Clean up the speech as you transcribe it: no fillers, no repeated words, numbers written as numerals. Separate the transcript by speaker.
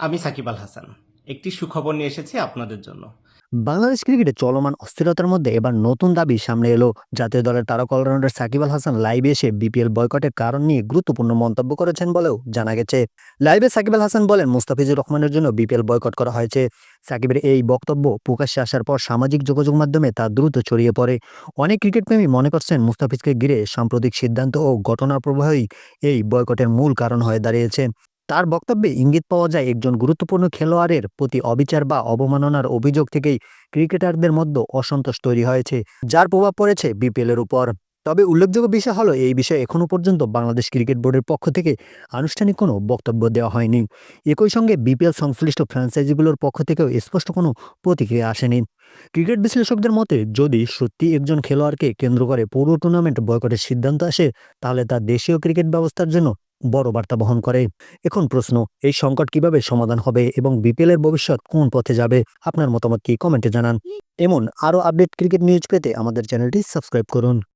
Speaker 1: আমি সাকিব আল হাসান। একটি সুখবর নিয়ে এসেছি আপনাদের জন্য।
Speaker 2: বাংলাদেশ ক্রিকেটে চলমান অস্থিরতার মধ্যে এবার নতুন দাবি সামনে এলো। জাতীয় দলের তারকা অলরাউন্ডার সাকিব আল হাসান লাইভে এসে বিপিএল বয়কটের কারণ নিয়ে গুরুত্বপূর্ণ মন্তব্য করেছেন বলেও জানা গেছে। লাইভে সাকিব আল হাসান বলেন, মুস্তাফিজুর রহমানের জন্য বিপিএল বয়কট করা হয়েছে। সাকিবের এই বক্তব্য প্রকাশ্যে আসার পর সামাজিক যোগাযোগ মাধ্যমে তা দ্রুত ছড়িয়ে পড়ে। অনেক ক্রিকেটপ্রেমী মনে করছেন মুস্তাফিজকে ঘিরে সাম্প্রতিক সিদ্ধান্ত ও ঘটনার প্রবাহই এই বয়কটের মূল কারণ হয়ে দাঁড়িয়েছে। তার বক্তব্যে ইঙ্গিত পাওয়া যায়, একজন গুরুত্বপূর্ণ খেলোয়াড়ের প্রতি অবিচার বা অবমাননার অভিযোগ থেকেই ক্রিকেটারদের মধ্যে অসন্তোষ তৈরি হয়েছে, যার প্রভাব পড়েছে বিপিএল এর উপর। তবে উল্লেখযোগ্য বিষয় হলো, এই বিষয়ে এখনো পর্যন্ত বাংলাদেশ ক্রিকেট বোর্ডের পক্ষ থেকে আনুষ্ঠানিক কোনো বক্তব্য দেওয়া হয়নি। একই সঙ্গে বিপিএল সংশ্লিষ্ট ফ্র্যাঞ্চাইজিগুলোর পক্ষ থেকেও স্পষ্ট কোনো প্রতিক্রিয়া আসেনি। ক্রিকেট বিশ্লেষকদের মতে, যদি সত্যি একজন খেলোয়াড়কে কেন্দ্র করে পুরো টুর্নামেন্ট বয়কটের সিদ্ধান্ত আসে, তাহলে তা দেশীয় ক্রিকেট ব্যবস্থার জন্য বড় বার্তা বহন করে। এখন প্রশ্ন, এই সংকট কিভাবে সমাধান হবে এবং বিপিএল এর ভবিষ্যৎ কোন পথে যাবে? আপনার মতামত কি? কমেন্টে জানান। এমন আরও আপডেট ক্রিকেট নিউজ পেতে আমাদের চ্যানেলটি সাবস্ক্রাইব করুন।